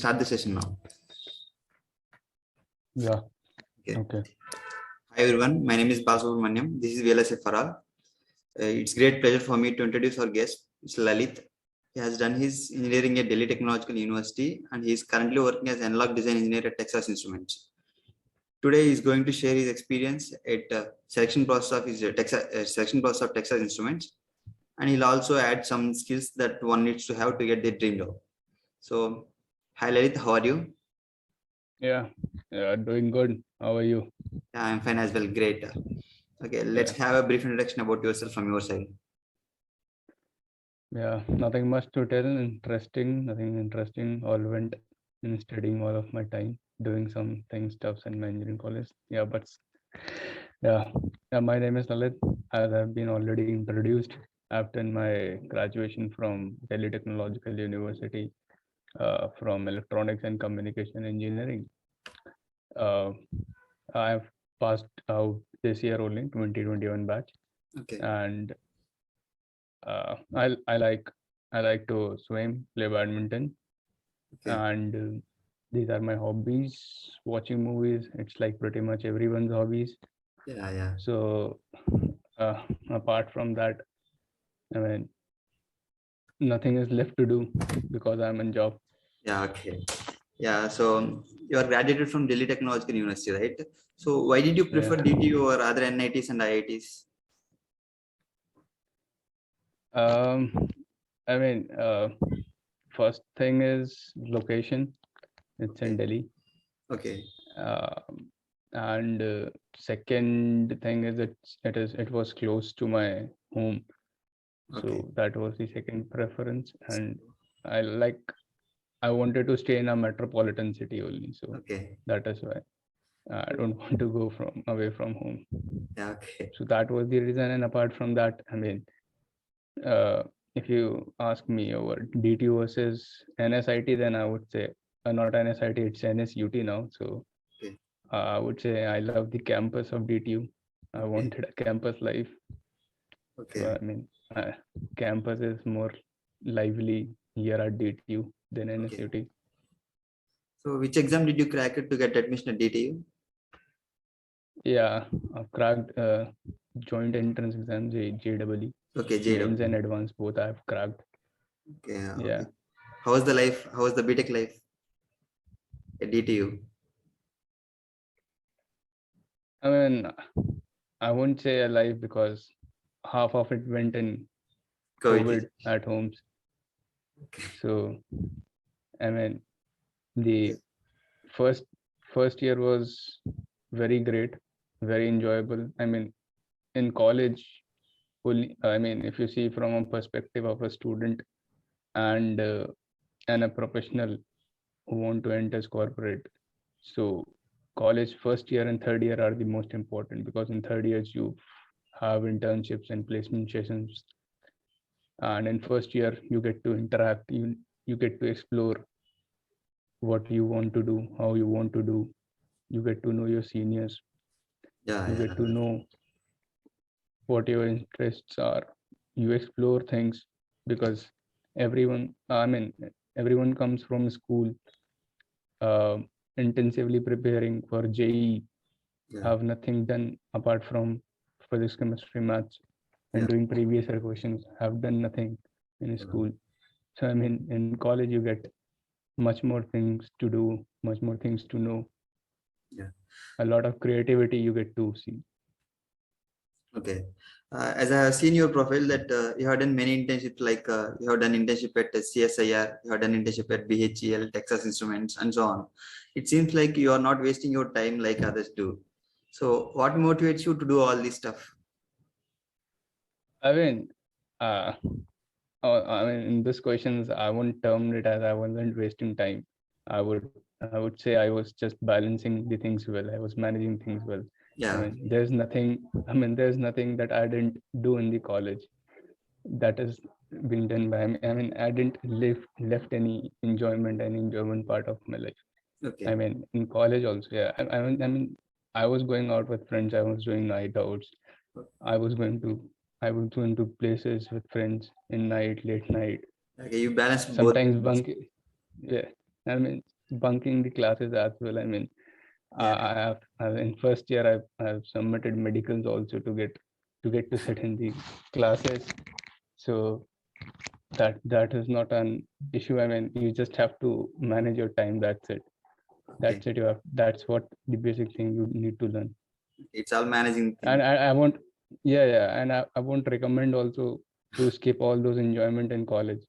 start the session now. Yeah. Okay. Okay. Hi everyone, my name is Balasubramaniam. This is VLSI for all. It's great pleasure for me to introduce our guest, Mr. Lalit. He has done his engineering at Delhi Technological University and he is currently working as analog design engineer at Texas Instruments. Today he is going to share his experience at selection process of his Texas Instruments, and he'll also add some skills that one needs to have to get their dream job. So, hi Lalit, how are you? Yeah. Doing good. How are you? Yeah, I'm fine as well. Great. Okay, let's have a brief introduction about yourself from your side. Yeah. Nothing much to tell. Nothing interesting. All went in studying all of my time, doing some things, stuffs in my engineering college. Yeah, but yeah. My name is Lalit. As I've been already introduced after my graduation from Delhi Technological University, from electronics and communication engineering. I've passed out this year only, 2021 batch. Okay. And I like to swim, play badminton, Okay. and these are my hobbies. Watching movies, it's like pretty much everyone's hobbies. Yeah. So apart from that, I mean, nothing is left to do because I'm in job. Yeah. Okay. Yeah. So you are graduated from Delhi Technological University, right? So why did you prefer DTU or other NITs and IITs? I mean, first thing is location. It's in Delhi. Okay. And second thing is it was close to my home. So that was the second preference, and I wanted to stay in a metropolitan city only. So that is why I don't want to go away from home. Yeah. Okay. So that was the reason. And apart from that, I mean, if you ask me over DTU versus NSIT, then I would say not NSIT, it's NSUT now. So I would say I love the campus of DTU. I wanted a campus life. Okay. So, I mean, campus is more lively here at DTU than NSUT. So which exam did you crack it to get admission at DTU? Yeah, I've cracked joint entrance exam, JEE. Okay, JEE. Mains and advanced both I've cracked. Okay. Yeah. How was the life? How was the B.TECH life at DTU? I mean, I won't say alive because half of it went in COVID at homes. Okay. So, I mean, the first year was very great, very enjoyable. I mean, in college, if you see from a perspective of a student and a professional who want to enter corporate, so college first year and third year are the most important, because in third years you have internships and placement sessions, and in first year you get to interact, you get to explore what you want to do, how you want to do, you get to know your seniors, you get to know what your interests are, you explore things, because everyone comes from school intensively preparing for JEE, have nothing done apart from physics, chemistry, maths, and doing previous year questions, have done nothing in school. So I mean, in college you get much more things to do, much more things to know. A lot of creativity you get to see. Okay. As I have seen your profile that you have done many internships, like you have done internship at CSIR, you have done internship at BHEL, Texas Instruments, and so on. It seems like you are not wasting your time like others do. So what motivates you to do all this stuff? I mean, in this questions, I won't term it as I wasn't wasting time. I would say I was just balancing the things well. I was managing things well. Yeah. I mean, there's nothing that I didn't do in the college that is being done by me. I mean, I didn't left any enjoyment part of my life. Okay. I mean, in college also, yeah. I was going out with friends. I was doing night outs. I was going to places with friends in night, late night. Okay, you balance both. Sometimes bunk. Yeah, I mean, bunking the classes as well. I mean, Yeah. in first year I've submitted medicals also to get to sit in the classes. So that is not an issue. I mean, you just have to manage your time. That's it. That's it. That's what the basic thing you need to learn. It's all managing thing. And I won't, yeah, and I won't recommend also to skip all those enjoyment in college,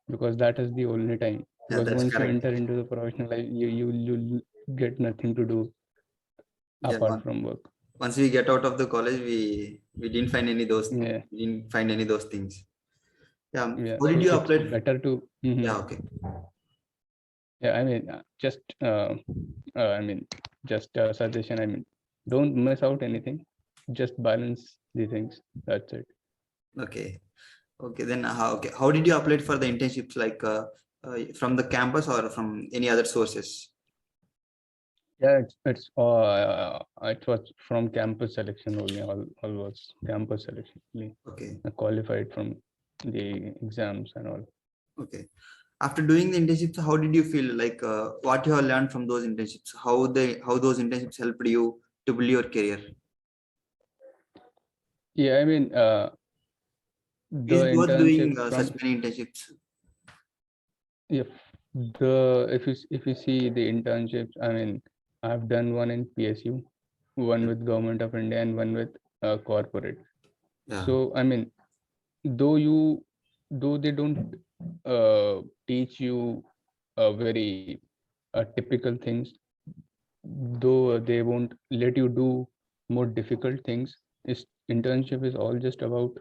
because that is the only time. Yeah, Because that's once you correct. enter into the professional life, you get nothing to do Yeah, apart from work. once we get out of the college, we didn't find any those Yeah, we didn't find any those things. Yeah. yeah. How did So you it's apply? better to. Yeah, okay. Yeah, I mean, I mean, just a suggestion. I mean, don't miss out anything. Just balance the things. That's it. Okay. Okay. Then how did you apply for the internships, like from the campus or from any other sources? Yeah, it was from campus selection only. All was campus selection only. Okay. I qualified from the exams and all. Okay. After doing the internships, how did you feel? Like what you have learned from those internships? How those internships helped you to build your career? Yeah, I mean, the Is worth doing internships such from, many internships? if if you see the internships, I mean, I've done one in PSU, one with Government of India, and one with corporate. Yeah. So I mean, though they don't teach you very typical things, though they won't let you do more difficult things, is internship is all just about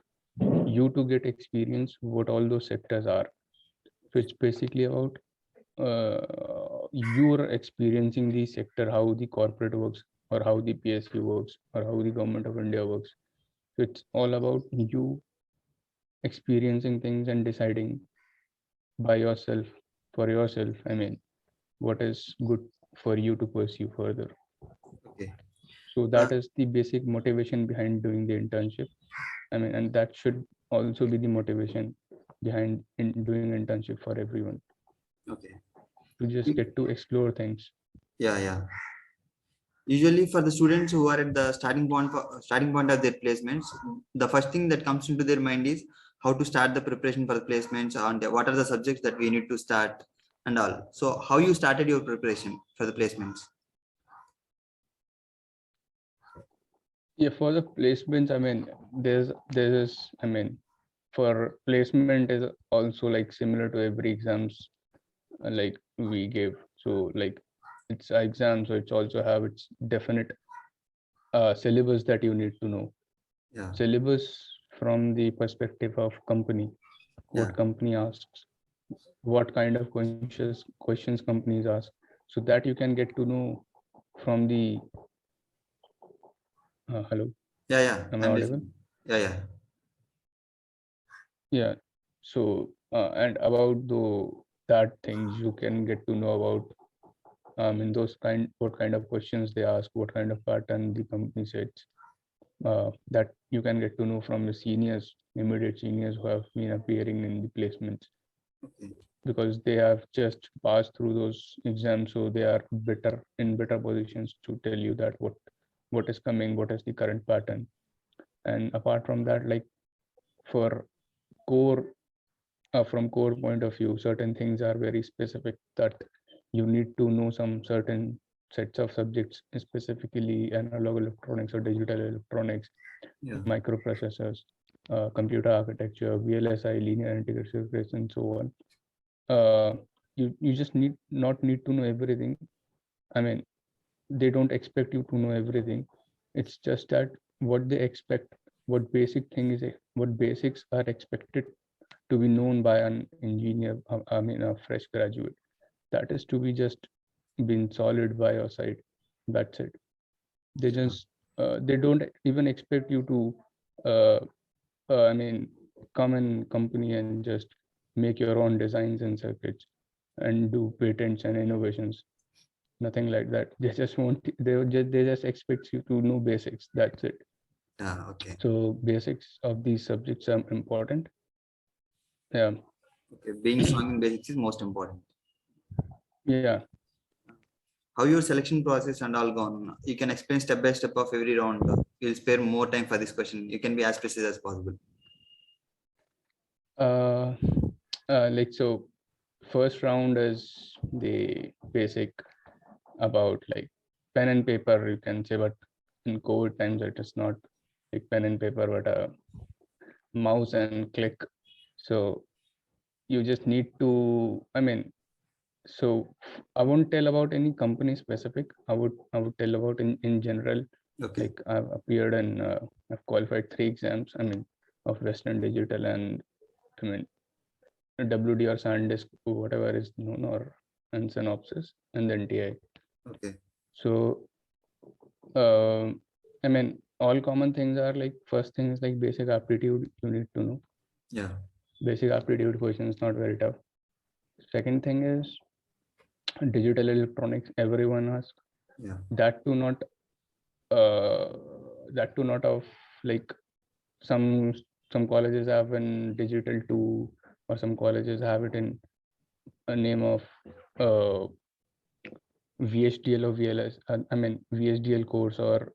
you to get experience what all those sectors are. So it's basically about you're experiencing the sector, how the corporate works, or how the PSU works, or how the Government of India works. So it's all about you experiencing things and deciding by yourself, for yourself. I mean, what is good for you to pursue further. Okay. So that is the basic motivation behind doing the internship. I mean, and that should also be the motivation behind doing internship for everyone, Okay. to just get to explore things. Yeah, yeah. Usually for the students who are at the starting point of their placements, the first thing that comes into their mind is how to start the preparation for the placements and what are the subjects that we need to start and all. So how you started your preparation for the placements? Yeah, for the placements, I mean, there's I mean, for placement is also like similar to every exams like we give. So like it's an exam, so it's also have its definite syllabus that you need to know. Yeah. Syllabus from the perspective of company, what Yeah. company asks, what kind of questions companies ask, so that you can get to know from the hello, Yeah. Yeah. am I I'm audible? listening. Yeah. Yeah. Yeah. So and about that things you can get to know about in those what kind of questions they ask, what kind of pattern the company sets, that you can get to know from the seniors, immediate seniors who have been appearing in the placements, Okay. because they have just passed through those exams, so they are better positions to tell you that what is coming, what is the current pattern. And apart from that, like for core from core point of view, certain things are very specific that you need to know some certain sets of subjects, specifically analog electronics or digital electronics, Yeah. microprocessors, computer architecture, VLSI, linear integrated circuits, and so on. You just not need to know everything. I mean, they don't expect you to know everything. It's just that what they expect, what basics are expected to be known by an engineer, I mean a fresh graduate, that is to be just been solid by your side. That's it. They just they don't even expect you to uh, I mean, come in company and just make your own designs and circuits and do patents and innovations. Nothing like that. They just want they just expect you to know basics. That's it. Yeah. Okay. So basics of these subjects are important. Yeah. Okay. Being strong in basics is most important. Yeah. how your selection process and all gone. You can explain step by step of every round. You'll spare more time for this question. You can be as precise as possible. Like, so first round is the basic about like pen and paper, you can say, but in COVID times it is not like pen and paper, but a mouse and click. So you just need to, I mean, so I won't tell about any company specific. I would tell about in general. Okay. Like I've appeared and I've qualified 3 exams. I mean, of Western Digital and I mean WD or SanDisk, whatever is known, or and Synopsys, and then TI. Okay. So I mean, all common things are like, first thing is like basic aptitude you need to know. Yeah. Basic aptitude questions, not very tough. Second thing is digital electronics, everyone asks. Yeah. That too not of like some colleges have in digital 2, or some colleges have it in a name of VHDL or VLS, I mean VHDL course, or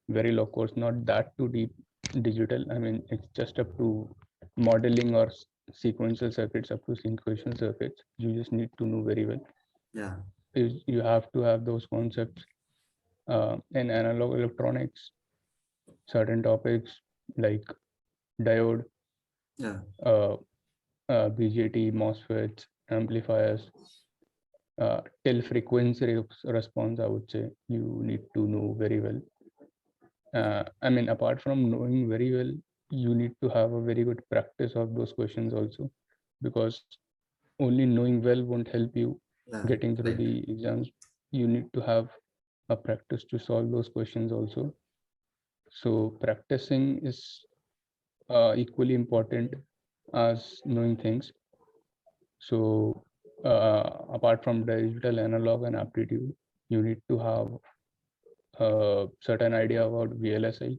very low course, not that too deep digital. I mean, it's just up to modeling or sequential circuits, up to sequential circuits. You just need to know very well. Yeah. You have to have those concepts. In analog electronics, certain topics like diode, Yeah. BJT, MOSFETs, amplifiers, till frequency response, I would say you need to know very well. I mean, apart from knowing very well, you need to have a very good practice of those questions also, because only knowing well won't help you getting through the exams. You need to have a practice to solve those questions also. So practicing is equally important as knowing things. So apart from digital, analog, and aptitude, you need to have a certain idea about VLSI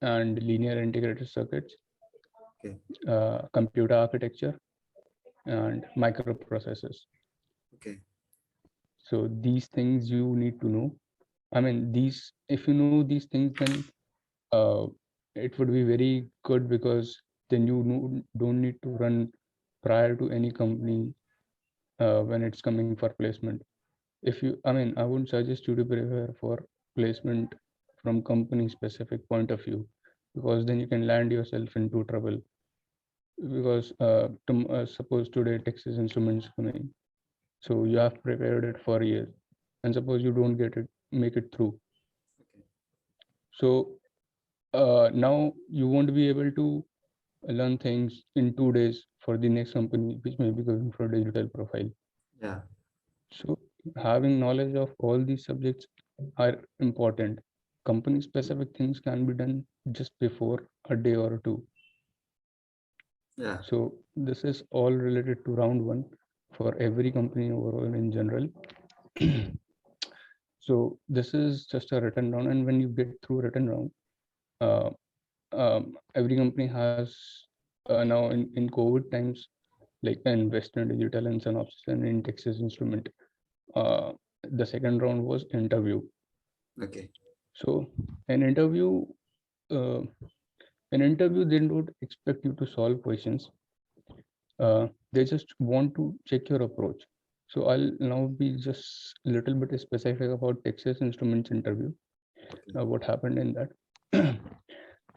and linear integrated circuits, Okay. computer architecture, and microprocessors. Okay. So these things you need to know. I mean, if you know these things, then it would be very good, because then you don't need to run prior to any company when it's coming for placement. If you, I mean, I wouldn't suggest you to prepare for placement from company specific point of view, because then you can land yourself into trouble. Because suppose today Texas Instruments coming, so you have prepared it for years, and suppose you don't make it through. Okay. So now you won't be able to learn things in 2 days for the next company, which may be going for digital profile. Yeah. So having knowledge of all these subjects are important. Company specific things can be done just before a day or two. Yeah. So this is all related to round 1 for every company overall in general. So this is just a written round, and when you get through written round, every company has now in COVID times, like in Western Digital and Synopsys and in Texas Instrument, the second round was interview. Okay. So an interview, they don't expect you to solve questions. They just want to check your approach. So I'll now be just a little bit specific about Texas Instruments interview. Okay. What happened in that?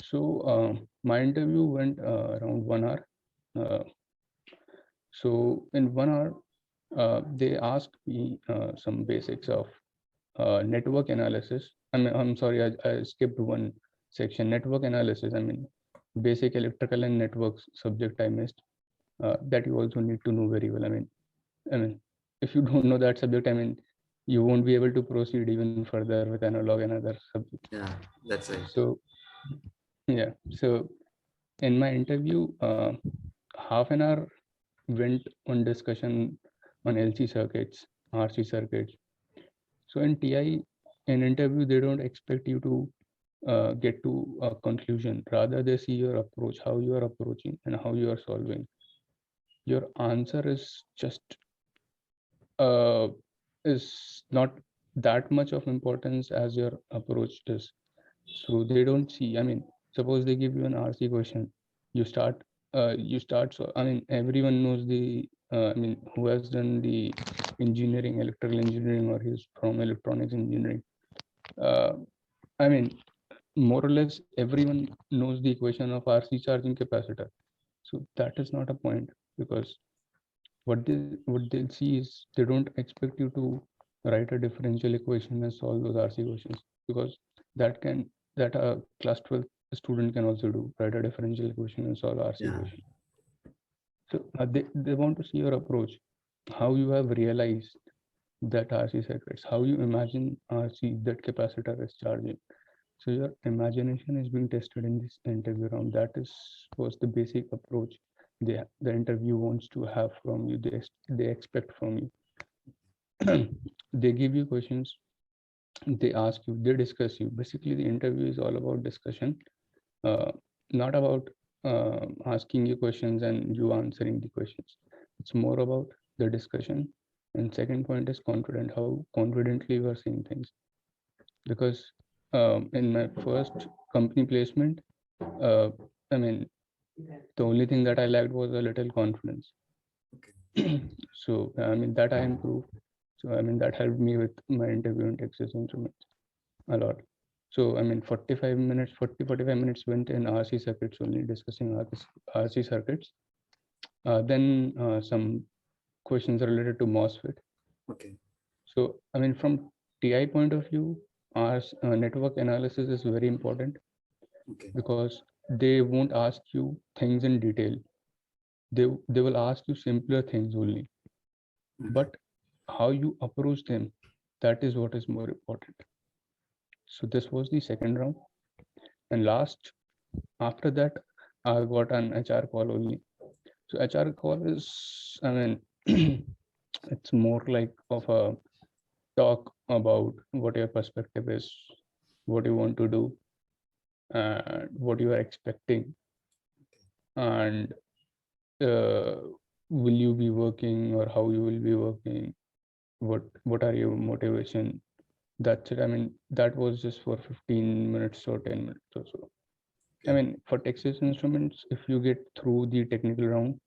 So my interview went around 1 hour. So in 1 hour, they asked me some basics of network analysis. I mean, I'm sorry, I skipped one section. Network analysis. I mean, basic electrical and networks subject I missed. That you also need to know very well. I mean, if you don't know that subject, I mean, you won't be able to proceed even further with analog and other subjects. Yeah, that's right. So yeah, so in my interview, half an hour went on discussion on LC circuits, RC circuits. So in TI, in interview, they don't expect you to get to a conclusion. Rather, they see your approach, how you are approaching and how you are solving. Your answer is just is not that much of importance as your approach is. So they don't see, I mean, suppose they give you an RC question, you start, so I mean, everyone knows I mean, who has done the engineering, electrical engineering, or he's from electronics engineering. I mean, more or less everyone knows the equation of RC charging capacitor. So that is not a point, because what they'll see is they don't expect you to write a differential equation and solve those RC questions, because that a class 12 student can also do, write a differential equation and solve RC question. So they want to see your approach, how you have realized that RC circuits, how you imagine RC that capacitor is charging. So your imagination is being tested in this interview round. That was the basic approach the interview wants to have from you. They expect from you. They give you questions, they ask you, they discuss you. Basically, the interview is all about discussion, not about asking you questions and you answering the questions. It's more about the discussion. And second point is confident, how confidently you are saying things. Because in my first company placement, I mean, the only thing that I lacked was a little confidence. So I mean, that I improved. So I mean, that helped me with my interview in Texas Instruments a lot. So I mean, 45 minutes went in RC circuits, only discussing RC circuits. Then some questions related to MOSFET. Okay. So I mean, from TI point of view, our network analysis is very important. Okay. Because they won't ask you things in detail. They will ask you simpler things only. Okay. But how you approach them, that is what is more important. So this was the second round. And last, after that, I got an HR call only. So HR call is, I mean, it's more like of a talk about what your perspective is, what you want to do, and what you are expecting, and will you be working or how you will be working, what are your motivation. That's it. I mean, that was just for 15 minutes or 10 minutes or so. I mean, for Texas Instruments, if you get through the technical round,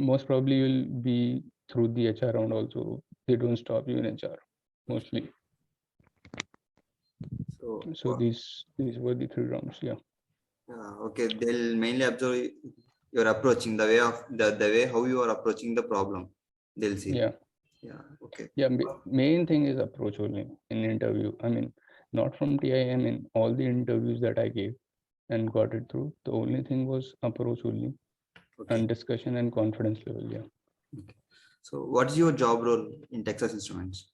most probably you'll be through the HR round also. They don't stop you in HR mostly. So these were the 3 rounds. Yeah. Okay, they'll mainly observe your approaching, the way how you are approaching the problem. They'll see. Yeah. Okay. Yeah, main thing is approach only in interview. I mean, not from TI. I mean, all the interviews that I gave and got it through, the only thing was approach only. Okay. And discussion and confidence level. Yeah. Okay. So what's your job role in Texas Instruments?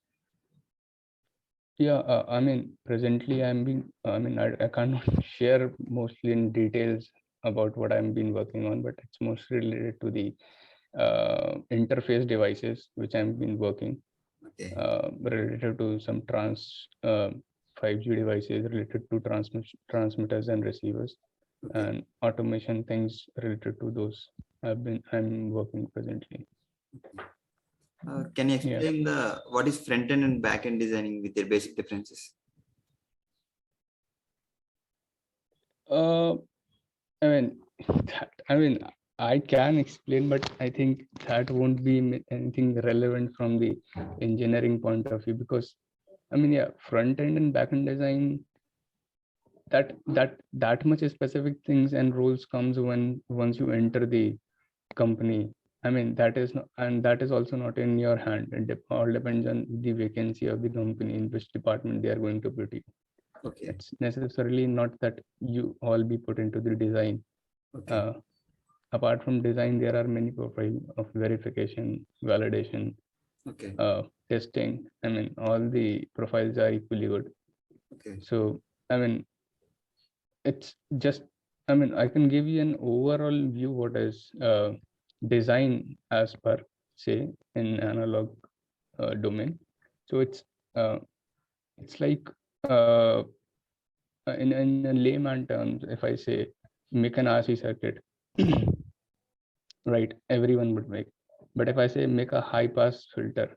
Yeah, I mean, presently I cannot share mostly in details about what I'm been working on, but it's mostly related to the interface devices which I've been working. Okay. Related to some 5G devices, related to transmitters and receivers. Okay. And automation things related to those I'm working presently. Okay. Can you explain what is front end and back end designing with their basic differences? I mean, I can explain, but I think that won't be anything relevant from the engineering point of view, because I mean, yeah, front end and back end design, that much specific things and roles comes once you enter the company. I mean, that is not, and that is also not in your hand. It all depends on the vacancy of the company, in which department they are going to put you. Okay. It's necessarily not that you all be put into the design. Okay. Apart from design, there are many profiles of verification, validation, okay, testing. I mean, all the profiles are equally good. Okay. So, I mean, it's just, I mean, I can give you an overall view what is design as per, say, in analog domain. So it's like in layman terms, if I say make an RC circuit, right, everyone would make. But if I say make a high pass filter,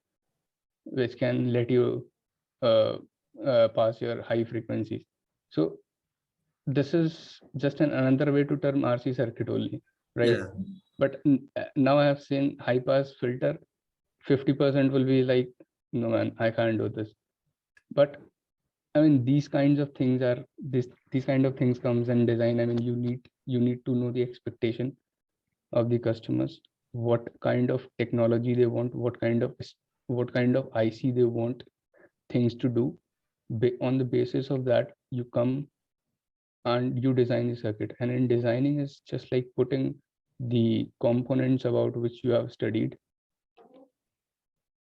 which can let you pass your high frequencies. So this is just another way to term RC circuit only, right? Yeah. But now I have seen high pass filter, 50% will be like, no man, I can't do this. But I mean, these kinds of things are these kind of things comes in design. I mean, you need to know the expectation of the customers, what kind of technology they want, what kind of IC they want things to do. On the basis of that, you come and you design the circuit. And in designing is just like putting the components about which you have studied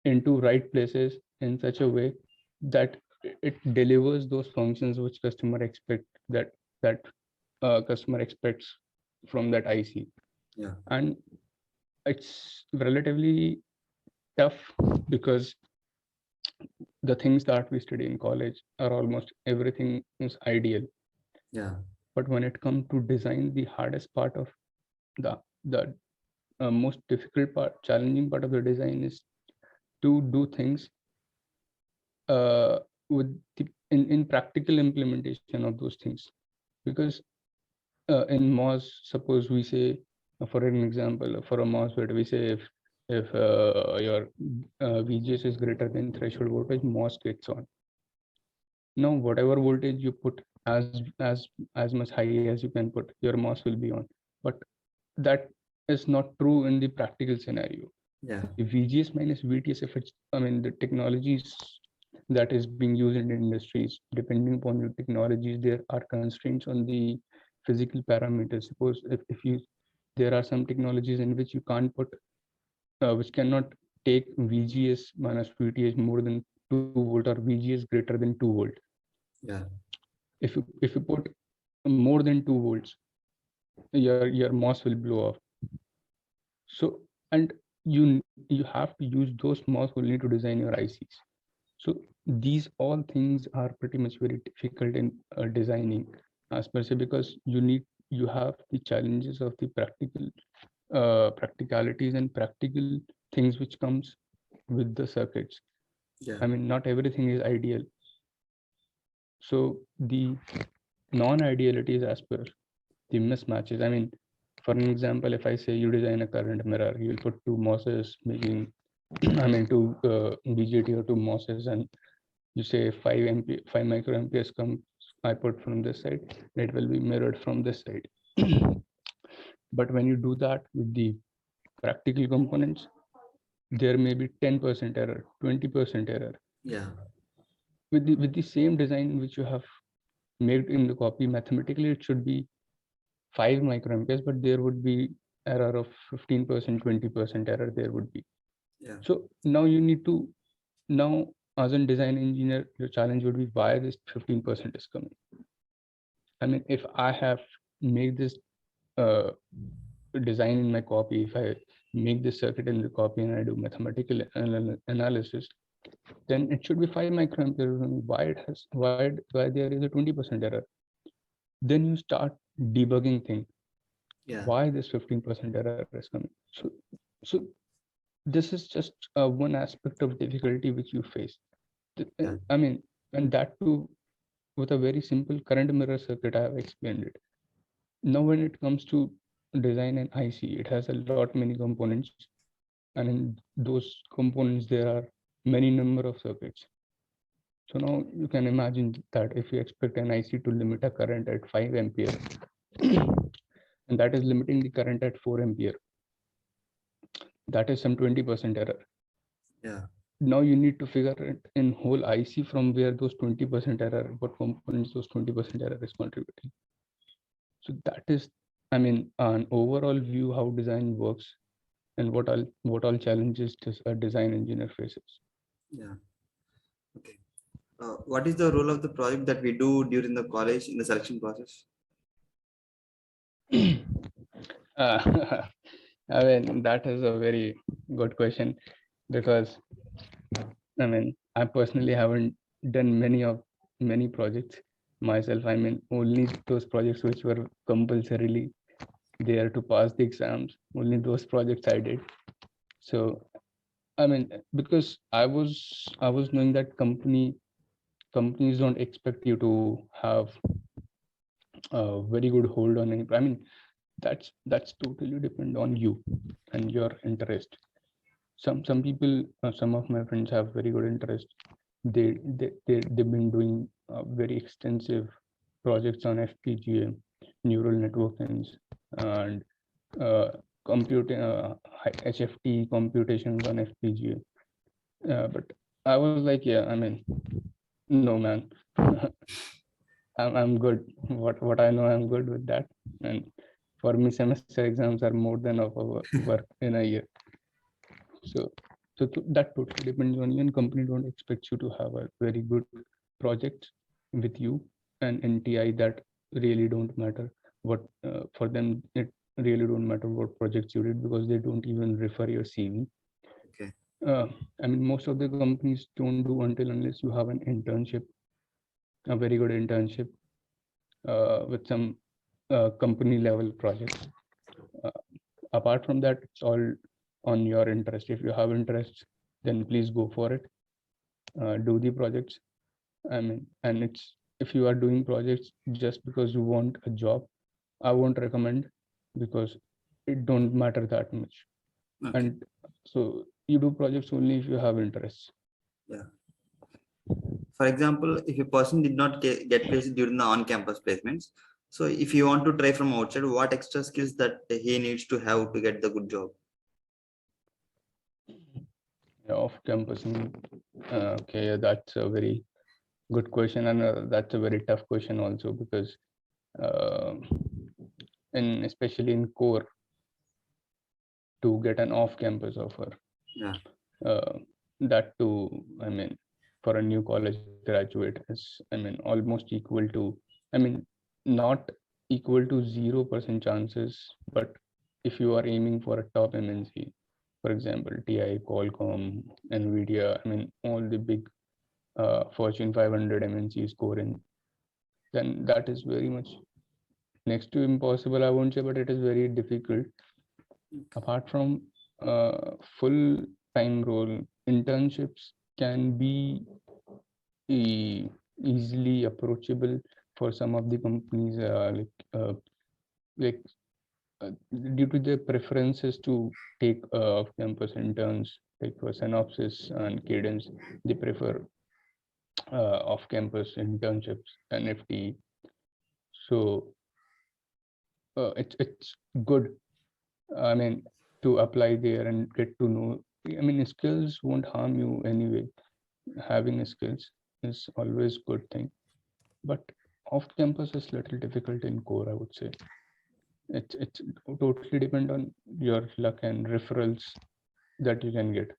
into right places in such a way that it delivers those functions which customer expect, that customer expects from that IC. Yeah. And it's relatively tough because the things that we study in college are almost everything is ideal. Yeah. But when it comes to design, the hardest part of the most difficult part, challenging part of the design is to do things with in practical implementation of those things. Because in MOS, suppose we say, for an example, for a MOSFET, we say if your VGS is greater than threshold voltage, MOS gets on. Now, whatever voltage you put as much high as you can put, your MOS will be on. But that is not true in the practical scenario. Yeah. If VGS minus VTS, if it's, I mean, the technologies that is being used in industries, depending upon your technologies, there are constraints on the physical parameters. Suppose if you, there are some technologies in which you can't put, which cannot take VGS minus VTS more than 2 volt or VGS greater than 2 volt. Yeah. If you put more than 2 volts, your MOS will blow off. So, and you have to use those MOS only to design your ICs. So these all things are pretty much very difficult in designing as per se, because you have the challenges of the practicalities and practical things which comes with the circuits. Yeah. I mean, not everything is ideal. So the non-ideality is as per the mismatches. I mean, for an example, if I say you design a current mirror, you will put two MOSes making, I mean, two BJT or two MOSes, and you say 5 microamperes comes, I put from this side, it will be mirrored from this side. But when you do that with the practical components, there may be 10% error, 20% error. Yeah. With the same design which you have made in the copy, mathematically it should be 5 microamperes, but there would be error of 15%, 20% error there would be. Yeah. So now you need to, now as a design engineer, your challenge would be why this 15% is coming. I mean, if I have made this design in my copy, if I make this circuit in the copy and I do mathematical analysis, then it should be 5 microamperes. Why there is a 20% error? Then you start debugging thing. Yeah. Why this 15% error is coming? So this is just one aspect of difficulty which you face. Yeah. I mean, and that too with a very simple current mirror circuit. I have explained it. Now when it comes to design an IC, it has a lot many components, and in those components there are many number of circuits. So now you can imagine that if you expect an IC to limit a current at 5 ampere and that is limiting the current at 4 ampere, that is some 20% error. Yeah. Now you need to figure it in whole IC from where those 20% error, what components those 20% error is contributing. So that is, I mean, an overall view how design works and what all challenges a design engineer faces. Yeah. Okay. What is the role of the project that we do during the college in the selection process? I mean, that is a very good question, because I mean, I personally haven't done many projects myself. I mean, only those projects which were compulsorily there to pass the exams, only those projects I did. So I mean, because I was knowing that companies don't expect you to have a very good hold on any. I mean, that's totally depend on you and your interest. Some people, some of my friends have very good interest. They've been doing very extensive projects on FPGA, neural networking, and uh, HFT computations on FPGA. But I was like, yeah, I mean, no, man. I'm good. What I know, I'm good with that. And for me, semester exams are more than of our work in a year. So that totally depends on you. And company don't expect you to have a very good project with you. And NTI, that really don't matter. What for them, it really don't matter what projects you did, because they don't even refer your CV. Okay. I mean, most of the companies don't do until unless you have an internship, a very good internship with some company level projects. Uh, Apart from that, it's all on your interest. If you have interest, then please go for it. Do the projects. I mean, and it's, if you are doing projects just because you want a job, I won't recommend, because it don't matter that much. Okay. And so you do projects only if you have interest. Yeah. For example, if a person did not get placed during the on-campus placements, so if you want to try from outside, what extra skills that he needs to have to get the good job? Off campus. Okay, that's a very good question, and that's a very tough question also, because in especially in core, to get an off-campus offer, Yeah. that too, I mean, for a new college graduate is, I mean, almost equal to, I mean, not equal to 0% chances, but if you are aiming for a top MNC, for example, TI, Qualcomm, Nvidia, I mean, all the big Fortune 500 MNCs scoring, then that is very much next to impossible, I won't say, but it is very difficult. Apart from full-time role, internships can be easily approachable for some of the companies, like due to their preferences to take off-campus interns, like for Synopsys and Cadence, they prefer off-campus internships and FTE. So it's good, I mean, to apply there and get to know. I mean, skills won't harm you anyway. Having skills is always good thing, but off campus is little difficult in core, I would say. It's totally depend on your luck and referrals that you can get.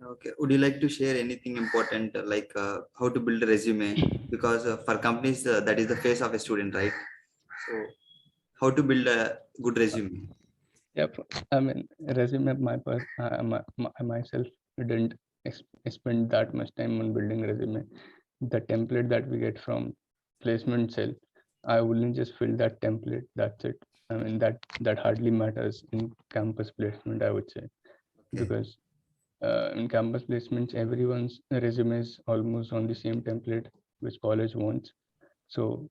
Okay. Would you like to share anything important, like how to build a resume? Because for companies, that is the face of a student, right? So, how to build a good resume? Yep. I mean, resume, I myself didn't spend that much time on building resume. The template that we get from placement cell, I wouldn't just fill that template. That's it. I mean, that hardly matters in campus placement, I would say, Okay. because in campus placements, everyone's resume is almost on the same template which college wants. So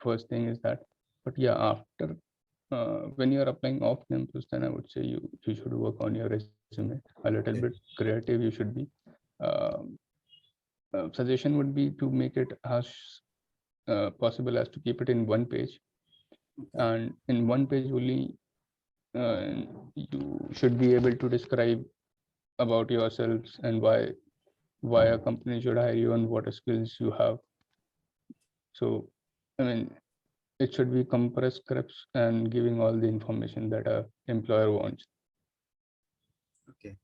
first thing is that. But yeah, after when you're applying off campus, then I would say you should work on your resume a little bit creative. You should be. Um Suggestion would be to make it as possible as to keep it in one page, and in one page only uh, you should be able to describe about yourselves and why a company should hire you and what skills you have. So I mean, it should be compressed scripts and giving all the information that a employer wants. Okay.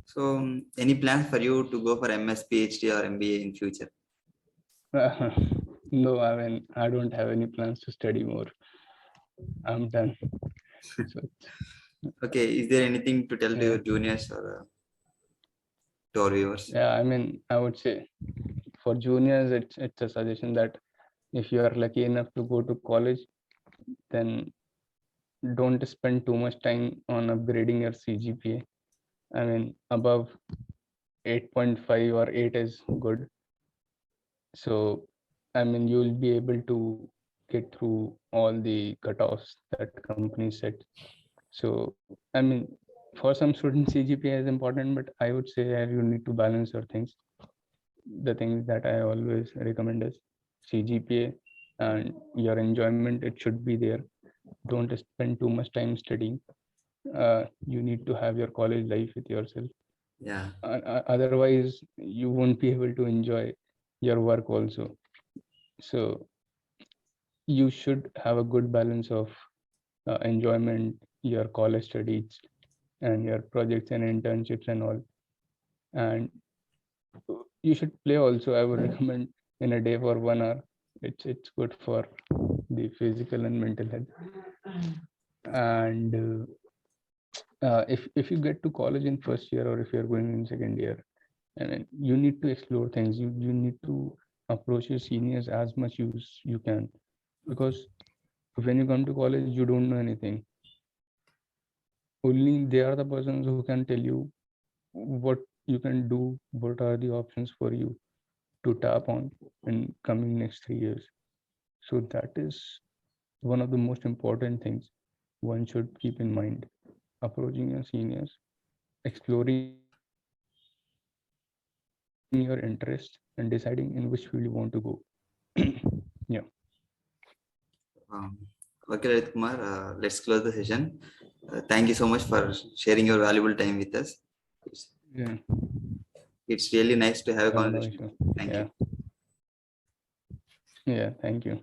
So, any plans for you to go for MS, PhD, or MBA in future? No, I mean, I don't have any plans to study more. I'm done. So Okay. Is there anything to tell to yeah, your juniors or to our viewers? yeah. I mean, I would say for juniors, it's a suggestion that if you are lucky enough to go to college, then don't spend too much time on upgrading your CGPA. I mean, above 8.5 or 8 is good. So, I mean, you'll be able to get through all the cutoffs that companies set. So, I mean, for some students, CGPA is important, but I would say you need to balance your things. The things that I always recommend is CGPA and your enjoyment, it should be there. Don't spend too much time studying. You need to have your college life with yourself. Yeah. Otherwise, you won't be able to enjoy your work also. So you should have a good balance of enjoyment, your college studies, and your projects and internships and all. And you should play also. I would recommend in a day for 1 hour. It's good for the physical and mental health. And if you get to college in first year, or if you're going in second year, I mean, you need to explore things. You need to approach your seniors as much as you can, because when you come to college, you don't know anything. Only they are the persons who can tell you what you can do, what are the options for you to tap on in coming next 3 years. So that is one of the most important things one should keep in mind. Approaching your seniors, exploring your interest, and deciding in which field you want to go. Yeah. Okay, Lalit Kumar, let's close the session. Thank you so much for sharing your valuable time with us. Yeah. It's really nice to have a No conversation. issue. Thank Yeah. you. Yeah. Thank you.